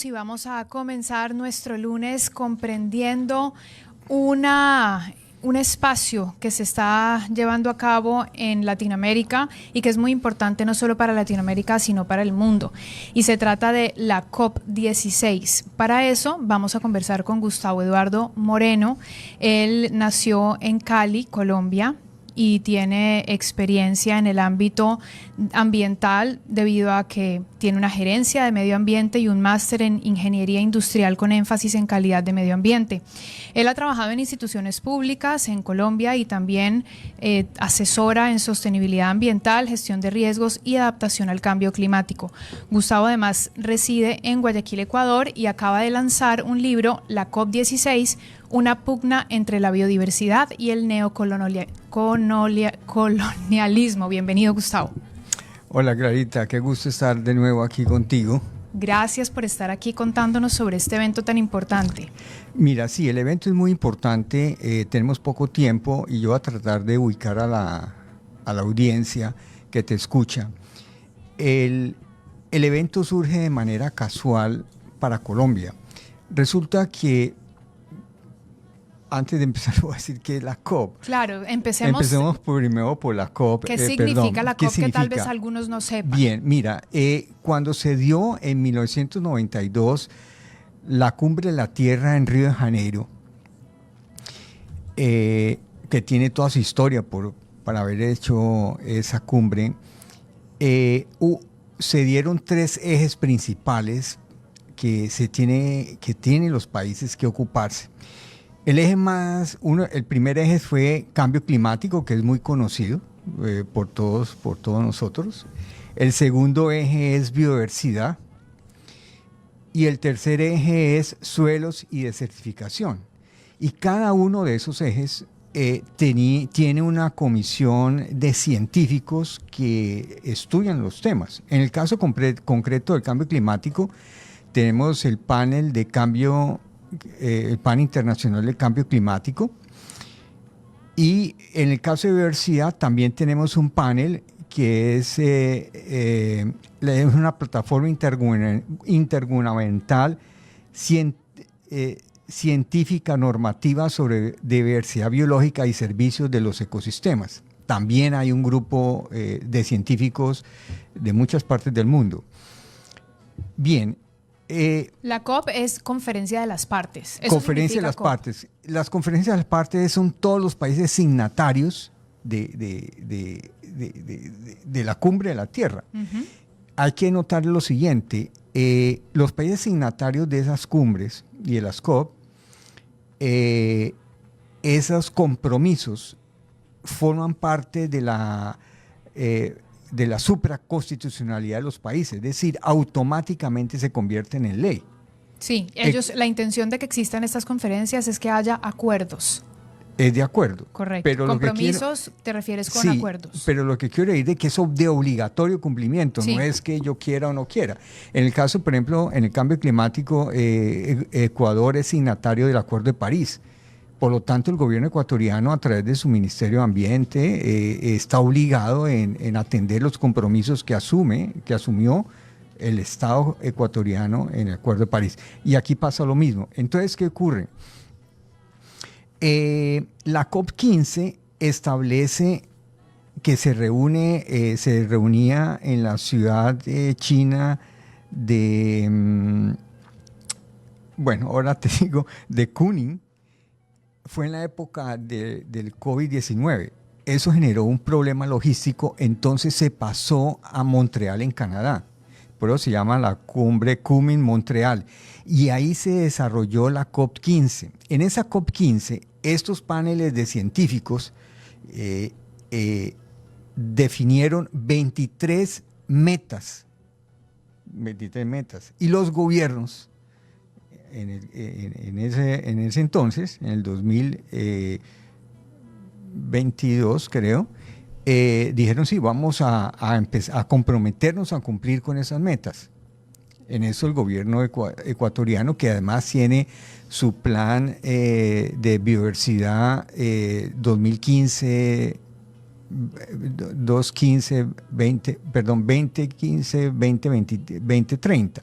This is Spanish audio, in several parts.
y vamos a comenzar nuestro lunes comprendiendo un espacio que se está llevando a cabo en Latinoamérica y que es muy importante no solo para Latinoamérica, sino para el mundo. Y se trata de la COP16. Para eso vamos a conversar con Gustavo Eduardo Moreno. Él nació en Cali, Colombia, y tiene experiencia en el ámbito ambiental debido a que tiene una gerencia de medio ambiente y un máster en ingeniería industrial con énfasis en calidad de medio ambiente. Él ha trabajado en instituciones públicas en Colombia y también asesora en sostenibilidad ambiental, gestión de riesgos y adaptación al cambio climático. Gustavo además reside en Guayaquil, Ecuador, y acaba de lanzar un libro, La COP16, una pugna entre la biodiversidad y el neocolonialismo. Bienvenido, Gustavo. Hola, Clarita, qué gusto estar de nuevo aquí contigo. Gracias por estar aquí contándonos sobre este evento tan importante. Mira, sí, el evento es muy importante, tenemos poco tiempo y yo voy a tratar de ubicar a la audiencia que te escucha. El evento surge de manera casual para Colombia. Resulta que antes de empezar voy a decir que es la COP. Claro, empecemos primero por la COP. ¿Qué significa la COP? Que tal vez algunos no sepan. Bien, mira, cuando se dio en 1992 la Cumbre de la Tierra en Río de Janeiro, que tiene toda su historia para haber hecho esa cumbre, se dieron 3 ejes principales que tienen los países que ocuparse. El primer eje fue cambio climático, que es muy conocido por todos nosotros. El segundo eje es biodiversidad. Y el tercer eje es suelos y desertificación. Y cada uno de esos ejes tiene una comisión de científicos que estudian los temas. En el caso concreto del cambio climático, tenemos el panel el Panel Internacional de Cambio Climático, y en el caso de biodiversidad también tenemos un panel que es una plataforma intergubernamental científica normativa sobre diversidad biológica y servicios de los ecosistemas. También hay un grupo de científicos de muchas partes del mundo. Bien. La COP es conferencia de las partes. Conferencia de las partes. Las conferencias de las partes son todos los países signatarios de la Cumbre de la Tierra. Uh-huh. Hay que notar lo siguiente, los países signatarios de esas cumbres y de las COP, esos compromisos forman parte de la supraconstitucionalidad de los países, es decir, automáticamente se convierten en ley. Sí, la intención de que existan estas conferencias es que haya acuerdos. Es de acuerdo. Correcto. Pero compromisos te refieres con acuerdos. Pero lo que quiero decir es que es de obligatorio cumplimiento, sí. No es que yo quiera o no quiera. En el caso, por ejemplo, en el cambio climático, Ecuador es signatario del Acuerdo de París. Por lo tanto, el gobierno ecuatoriano, a través de su Ministerio de Ambiente, está obligado en atender los compromisos que asumió el Estado ecuatoriano en el Acuerdo de París. Y aquí pasa lo mismo. Entonces, ¿qué ocurre? La COP15 establece que se reunía en la ciudad china de, ahora te digo, de Kunming. Fue en la época del COVID-19. Eso generó un problema logístico, entonces se pasó a Montreal, en Canadá. Por eso se llama la Cumbre Kunming-Montreal. Y ahí se desarrolló la COP15. En esa COP15, estos paneles de científicos definieron 23 metas. Y los gobiernos, en ese entonces, en el 2022 creo, dijeron sí, vamos a empezar a comprometernos a cumplir con esas metas. En eso el gobierno ecuatoriano, que además tiene su plan de biodiversidad 2015-2030.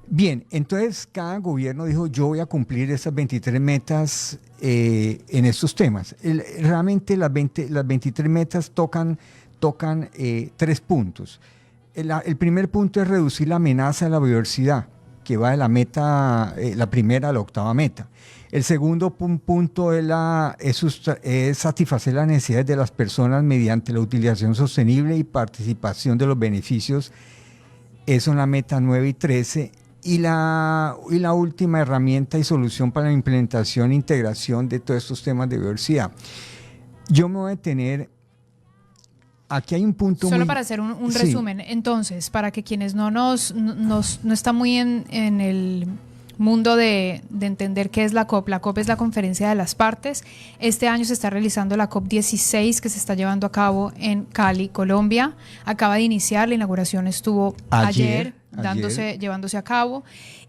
Bien, entonces cada gobierno dijo, yo voy a cumplir esas 23 metas en estos temas. Realmente las 23 metas tocan 3 puntos. El primer punto es reducir la amenaza de la biodiversidad, que va de la meta, la primera a la octava meta. El segundo punto es satisfacer las necesidades de las personas mediante la utilización sostenible y participación de los beneficios. Eso en la meta 9 y 13. Y la última herramienta y solución para la implementación e integración de todos estos temas de biodiversidad. Yo me voy a detener. Aquí hay un punto solo para hacer un sí. resumen. Entonces, para que quienes no están muy en el mundo de entender qué es la COP. La COP es la Conferencia de las Partes. Este año se está realizando la COP16 que se está llevando a cabo en Cali, Colombia. Acaba de iniciar, la inauguración estuvo ayer llevándose a cabo.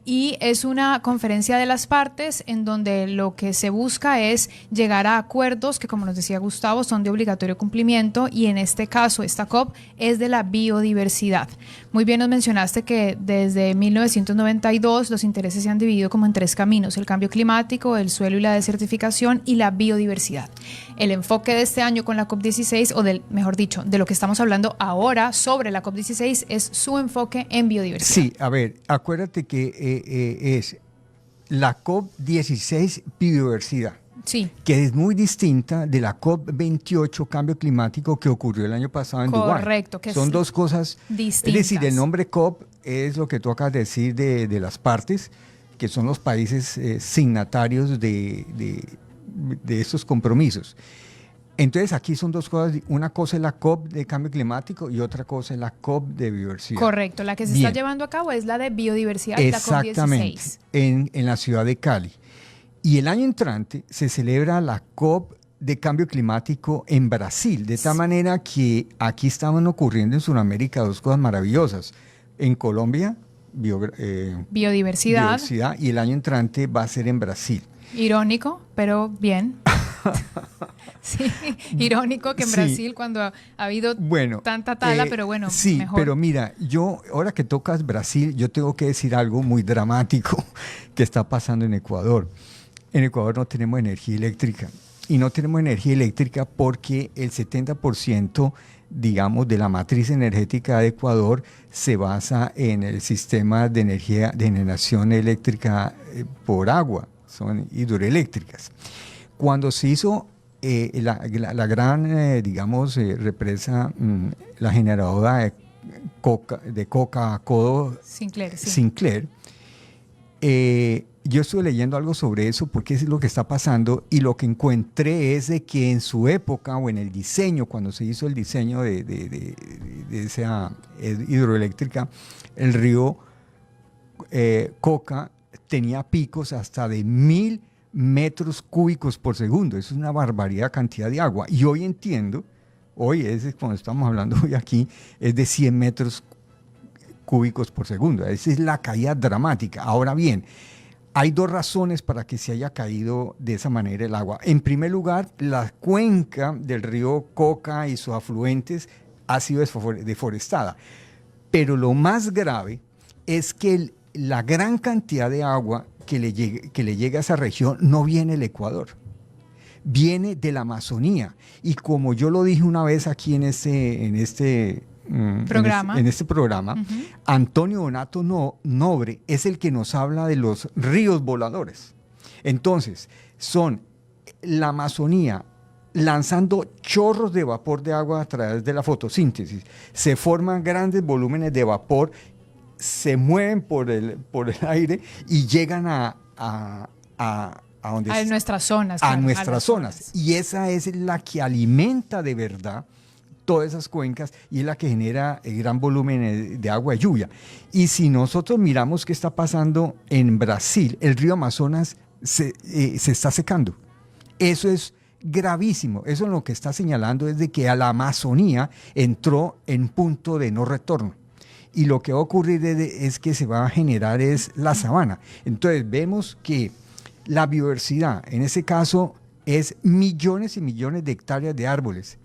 Y es una conferencia de las partes en donde lo que se busca es llegar a acuerdos que, como nos decía Gustavo, son de obligatorio cumplimiento, y en este caso esta COP es de la biodiversidad. Muy bien nos mencionaste que desde 1992 los intereses se han dividido como en 3 caminos: el cambio climático, el suelo y la desertificación, y la biodiversidad. El enfoque de este año con la COP16, mejor dicho, de lo que estamos hablando ahora sobre la COP16, es su enfoque en biodiversidad. Sí, a ver, acuérdate que es la COP16 biodiversidad, sí, que es muy distinta de la COP28 cambio climático que ocurrió el año pasado en Dubái. Correcto, que son dos cosas distintas. Es decir, el nombre COP es lo que tú acabas de decir de las partes, que son los países signatarios de estos compromisos. Entonces aquí son dos cosas, una cosa es la COP de cambio climático y otra cosa es la COP de biodiversidad. Correcto, la que se está llevando a cabo es la de biodiversidad, la exactamente, COP16. En la ciudad de Cali. Y el año entrante se celebra la COP de cambio climático en Brasil, de tal manera que aquí estaban ocurriendo en Sudamérica 2 cosas maravillosas. En Colombia, biodiversidad, y el año entrante va a ser en Brasil. Irónico, pero bien. Sí, irónico que en Brasil, cuando ha habido tanta tala, pero bueno, sí, mejor. Pero mira, ahora que tocas Brasil, yo tengo que decir algo muy dramático que está pasando en Ecuador. En Ecuador no tenemos energía eléctrica, y no tenemos energía eléctrica porque el 70%, digamos, de la matriz energética de Ecuador se basa en el sistema de energía de generación eléctrica por agua, son hidroeléctricas. Cuando se hizo la gran, digamos, represa, la generadora de Coca-Cola Sinclair, yo estuve leyendo algo sobre eso porque es lo que está pasando, y lo que encontré es de que en su época, o en el diseño, cuando se hizo el diseño de esa hidroeléctrica, el río Coca tenía picos hasta de 1000 metros cúbicos por segundo. Eso es una barbaridad cantidad de agua. Y hoy entiendo, cuando estamos hablando hoy aquí, es de 100 metros cúbicos por segundo. Esa es la caída dramática. Ahora bien, hay 2 razones para que se haya caído de esa manera el agua. En primer lugar, la cuenca del río Coca y sus afluentes ha sido deforestada. Pero lo más grave es que la gran cantidad de agua que le llega a esa región no viene del Ecuador, viene de la Amazonía. Y como yo lo dije una vez aquí en este programa, Antonio Donato Nobre es el que nos habla de los ríos voladores. Entonces, son la Amazonía lanzando chorros de vapor de agua a través de la fotosíntesis. Se forman grandes volúmenes de vapor, se mueven por el aire y llegan a nuestras zonas. A nuestras zonas. Y esa es la que alimenta de verdad todas esas cuencas, y es la que genera el gran volumen de agua de lluvia. Y si nosotros miramos qué está pasando en Brasil, el río Amazonas se está secando. Eso es gravísimo. Eso lo que está señalando es de que a la Amazonía entró en punto de no retorno. Y lo que va a ocurrir es que se va a generar es la sabana. Entonces vemos que la biodiversidad, en ese caso, es millones y millones de hectáreas de árboles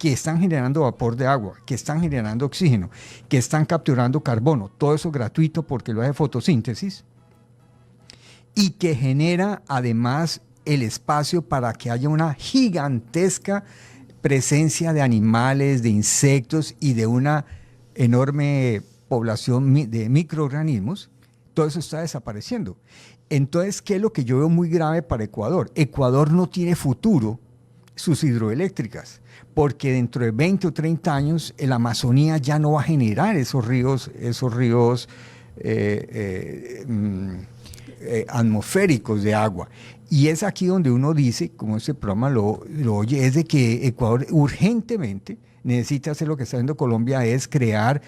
que están generando vapor de agua, que están generando oxígeno, que están capturando carbono, todo eso gratuito porque lo hace fotosíntesis, y que genera además el espacio para que haya una gigantesca presencia de animales, de insectos y de una enorme población de microorganismos. Todo eso está desapareciendo. Entonces, ¿qué es lo que yo veo muy grave para Ecuador? Ecuador no tiene futuro sus hidroeléctricas, porque dentro de 20 o 30 años la Amazonía ya no va a generar esos ríos atmosféricos de agua. Y es aquí donde uno dice, como este programa lo oye, es de que Ecuador urgentemente necesita hacer lo que está haciendo Colombia, es crear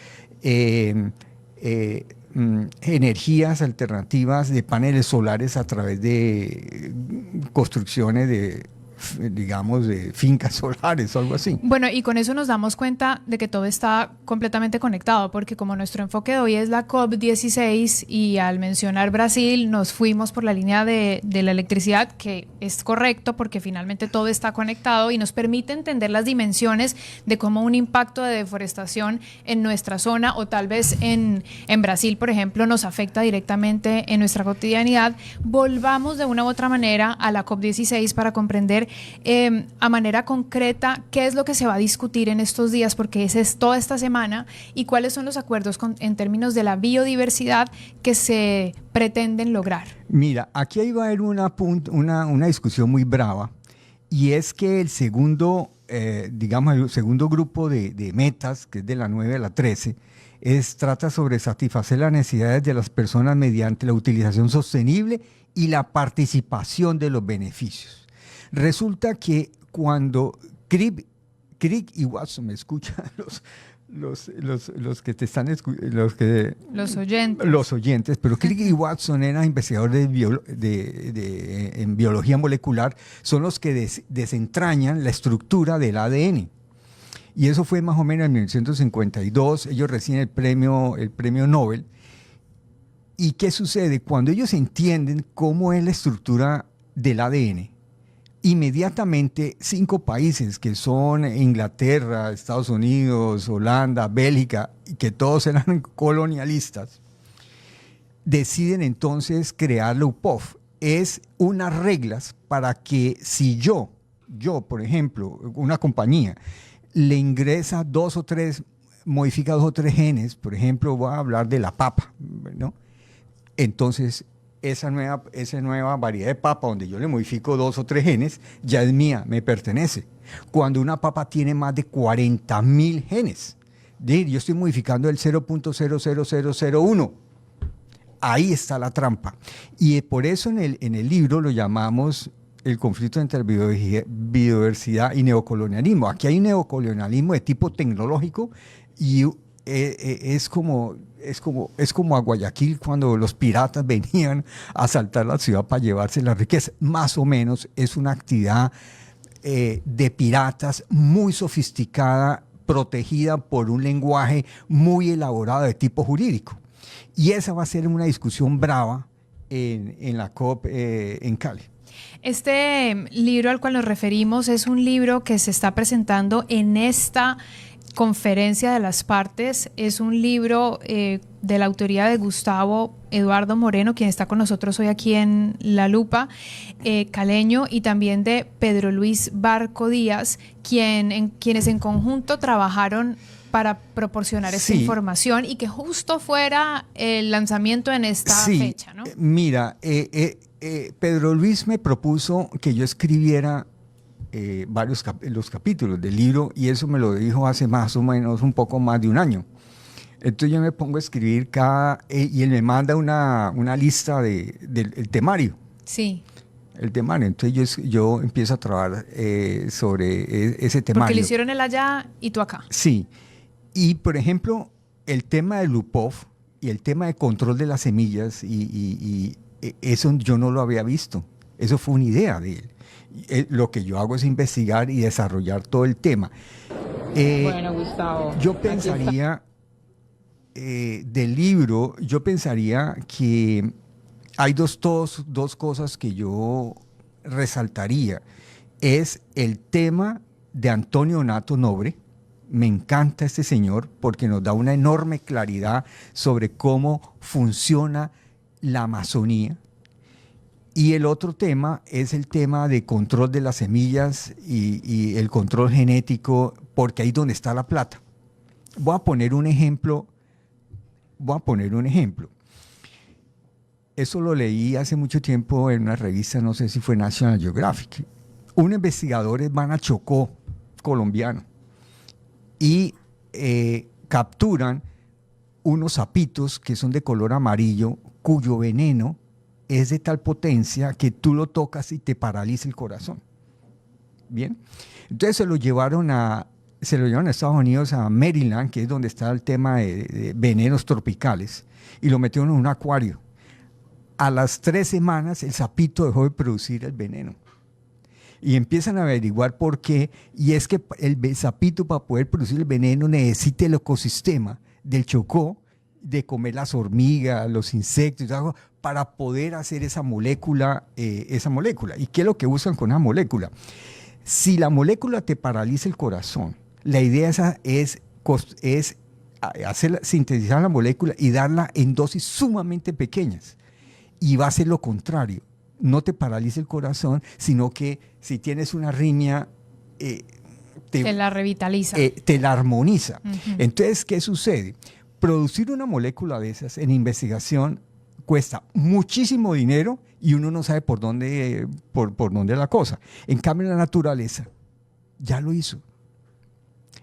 energías alternativas de paneles solares a través de construcciones de fincas solares o algo así. Bueno, y con eso nos damos cuenta de que todo está completamente conectado, porque como nuestro enfoque de hoy es la COP16 y al mencionar Brasil nos fuimos por la línea de la electricidad, que es correcto porque finalmente todo está conectado y nos permite entender las dimensiones de cómo un impacto de deforestación en nuestra zona o tal vez en Brasil, por ejemplo, nos afecta directamente en nuestra cotidianidad. Volvamos de una u otra manera a la COP16 para comprender a manera concreta qué es lo que se va a discutir en estos días, porque esa es toda esta semana, y cuáles son los acuerdos en términos de la biodiversidad que se pretenden lograr. Mira, aquí va a haber una discusión muy brava, y es que el segundo grupo de metas, que es de la 9 a la 13, trata sobre satisfacer las necesidades de las personas mediante la utilización sostenible y la participación de los beneficios. Resulta que cuando Crick y Watson, me escuchan los que te están los oyentes, pero Crick y Watson eran investigadores en biología molecular, son los que desentrañan la estructura del ADN. Y eso fue más o menos en 1952, ellos reciben el premio Nobel. ¿Y qué sucede? Cuando ellos entienden cómo es la estructura del ADN, inmediatamente 5 países que son Inglaterra, Estados Unidos, Holanda, Bélgica, que todos eran colonialistas, deciden entonces crear la UPOF. Es unas reglas para que si yo, por ejemplo, una compañía, le ingresa modifica 2 o 3 genes, por ejemplo, voy a hablar de la papa, ¿no? Entonces, esa nueva variedad de papa, donde yo le modifico 2 o 3 genes, ya es mía, me pertenece. Cuando una papa tiene más de 40.000 genes, yo estoy modificando el 0.00001. Ahí está la trampa. Y por eso en el libro lo llamamos el conflicto entre biodiversidad y neocolonialismo. Aquí hay un neocolonialismo de tipo tecnológico y es como a Guayaquil cuando los piratas venían a asaltar la ciudad para llevarse la riqueza. Más o menos es una actividad de piratas muy sofisticada, protegida por un lenguaje muy elaborado de tipo jurídico. Y esa va a ser una discusión brava en la COP en Cali. Este libro al cual nos referimos es un libro que se está presentando en esta conferencia de las partes. Es un libro de la autoría de Gustavo Eduardo Moreno, quien está con nosotros hoy aquí en La Lupa, caleño, y también de Pedro Luis Barco Díaz, quienes en conjunto trabajaron para proporcionar esta información y que justo fuera el lanzamiento en esta fecha, ¿no? Mira, Pedro Luis me propuso que yo escribiera los capítulos del libro, y eso me lo dijo hace más o menos un poco más de un año. Entonces yo me pongo a escribir y él me manda una lista del temario. Sí. El temario. Entonces yo empiezo a trabajar sobre ese temario. Porque lo hicieron él allá y tú acá. Sí. Y, por ejemplo, el tema del UPOF y el tema de control de las semillas, y eso yo no lo había visto. Eso fue una idea de él. Lo que yo hago es investigar y desarrollar todo el tema. Bueno, Gustavo. Yo pensaría, del libro, yo pensaría que hay dos cosas que yo resaltaría. Es el tema de Antonio Nato Nobre. Me encanta este señor porque nos da una enorme claridad sobre cómo funciona la Amazonía. Y el otro tema es el tema de control de las semillas y el control genético, porque ahí es donde está la plata. Voy a poner un ejemplo. Eso lo leí hace mucho tiempo en una revista, no sé si fue National Geographic. Unos investigadores van a Chocó, colombiano, y capturan unos sapitos que son de color amarillo, cuyo veneno es de tal potencia que tú lo tocas y te paraliza el corazón. Bien, entonces se lo llevaron a Estados Unidos, a Maryland, que es donde está el tema de venenos tropicales, y lo metieron en un acuario. A las 3 semanas el sapito dejó de producir el veneno. Y empiezan a averiguar por qué, y es que el sapito, para poder producir el veneno, necesita el ecosistema del Chocó, de comer las hormigas, los insectos, algo, para poder hacer esa molécula. ¿Y qué es lo que usan con esa molécula? Si la molécula te paraliza el corazón, la idea es sintetizar la molécula y darla en dosis sumamente pequeñas. Y va a ser lo contrario. No te paraliza el corazón, sino que si tienes una arritmia, te la revitaliza. Te la armoniza. Uh-huh. Entonces, ¿qué sucede? Producir una molécula de esas en investigación cuesta muchísimo dinero y uno no sabe por dónde es la cosa. En cambio, la naturaleza ya lo hizo.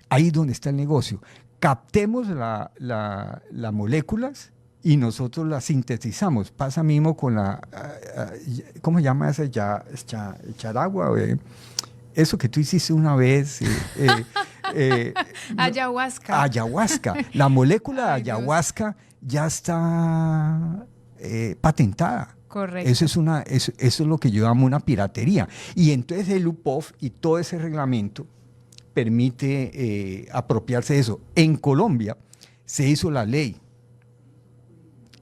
Ahí es donde está el negocio. Captemos las moléculas y nosotros las sintetizamos. Pasa mismo con ¿cómo se llama esa? Charagua. Eso que tú hiciste una vez. Ayahuasca. Ayahuasca. La molécula de ayahuasca ya está patentada. Correcto. Eso es lo que yo llamo una piratería. Y entonces el UPOF y todo ese reglamento permite apropiarse de eso. En Colombia se hizo la ley.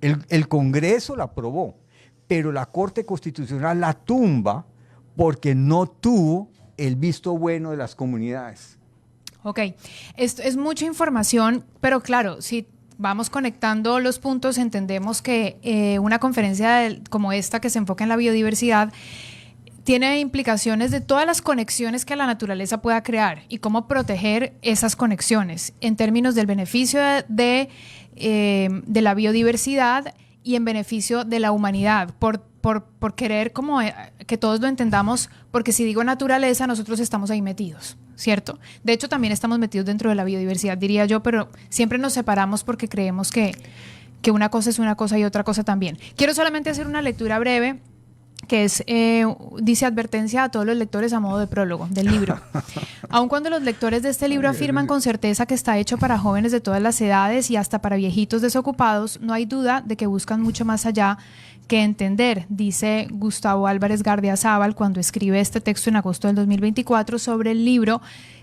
El Congreso la aprobó, pero la Corte Constitucional la tumba porque no tuvo el visto bueno de las comunidades. Ok, esto es mucha información, pero claro, si vamos conectando los puntos, entendemos que una conferencia como esta que se enfoca en la biodiversidad tiene implicaciones de todas las conexiones que la naturaleza pueda crear y cómo proteger esas conexiones en términos del beneficio de la biodiversidad y en beneficio de la humanidad, por querer como que todos lo entendamos, porque si digo naturaleza, nosotros estamos ahí metidos, ¿cierto? De hecho, también estamos metidos dentro de la biodiversidad, diría yo, pero siempre nos separamos porque creemos que una cosa es una cosa y otra cosa también. Quiero solamente hacer una lectura breve que es, dice advertencia a todos los lectores a modo de prólogo del libro. Aun cuando los lectores de este libro afirman con certeza que está hecho para jóvenes de todas las edades y hasta para viejitos desocupados, no hay duda de que buscan mucho más allá que entender, dice Gustavo Álvarez Gardiazabal cuando escribe este texto en agosto del 2024 sobre el libro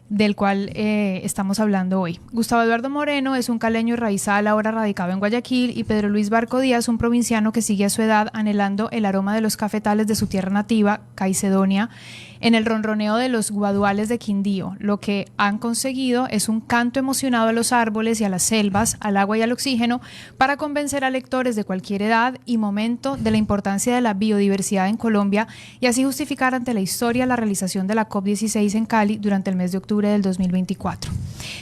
del cual estamos hablando hoy. Gustavo Eduardo Moreno es un caleño raizal ahora radicado en Guayaquil y Pedro Luis Barco Díaz, un provinciano que sigue a su edad anhelando el aroma de los cafetales de su tierra nativa, Caicedonia, en el ronroneo de los guaduales de Quindío. Lo que han conseguido es un canto emocionado a los árboles y a las selvas, al agua y al oxígeno, para convencer a lectores de cualquier edad y momento de la importancia de la biodiversidad en Colombia y así justificar ante la historia la realización de la COP16 en Cali durante el mes de octubre del 2024.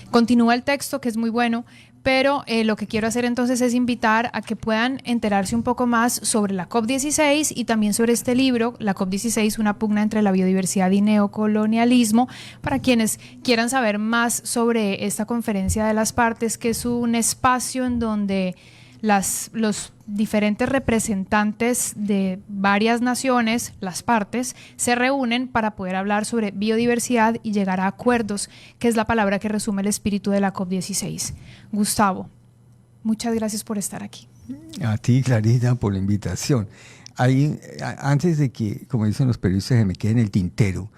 Continúa el texto, que es muy bueno, pero lo que quiero hacer entonces es invitar a que puedan enterarse un poco más sobre la COP16 y también sobre este libro, la COP16, una pugna entre la biodiversidad y neocolonialismo, para quienes quieran saber más sobre esta conferencia de las partes, que es un espacio en donde los diferentes representantes de varias naciones, las partes, se reúnen para poder hablar sobre biodiversidad y llegar a acuerdos, que es la palabra que resume el espíritu de la COP16. Gustavo, muchas gracias por estar aquí. A ti, Clarita, por la invitación. Ahí, antes de que, como dicen los periodistas, se me quede en el tintero,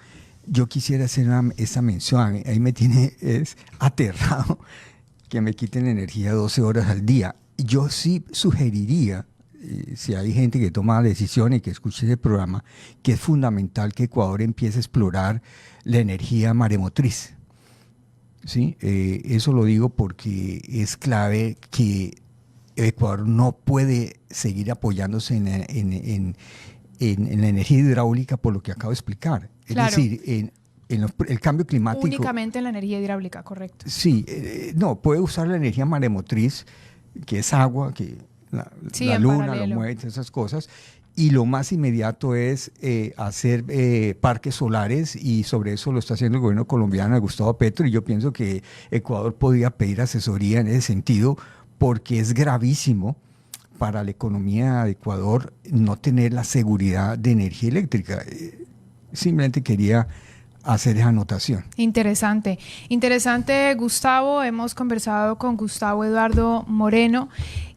yo quisiera hacer esa mención. Ahí me tiene aterrado que me quiten energía 12 horas al día. Yo sí sugeriría, si hay gente que toma decisiones y que escuche ese programa, que es fundamental que Ecuador empiece a explorar la energía maremotriz. ¿Sí? Eso lo digo porque es clave que Ecuador no puede seguir apoyándose en la energía hidráulica por lo que acabo de explicar. Claro. Es decir, el cambio climático... Únicamente en la energía hidráulica, correcto. Sí, no, puede usar la energía maremotriz, que es agua, que la luna paralelo. lo mueve, esas cosas. Y lo más inmediato es hacer parques solares, y sobre eso lo está haciendo el gobierno colombiano de Gustavo Petro, y yo pienso que Ecuador podría pedir asesoría en ese sentido, porque es gravísimo para la economía de Ecuador no tener la seguridad de energía eléctrica. Simplemente quería hacer esa anotación. Interesante, Gustavo. Hemos conversado con Gustavo Eduardo Moreno,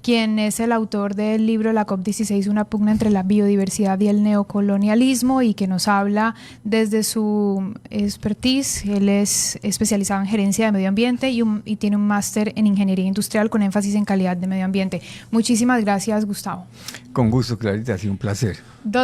quien es el autor del libro La COP16, una pugna entre la biodiversidad y el neocolonialismo, y que nos habla desde su expertise. Él es especializado en gerencia de medio ambiente y tiene un máster en ingeniería industrial con énfasis en calidad de medio ambiente. Muchísimas gracias, Gustavo. Con gusto, Clarita, ha sido un placer.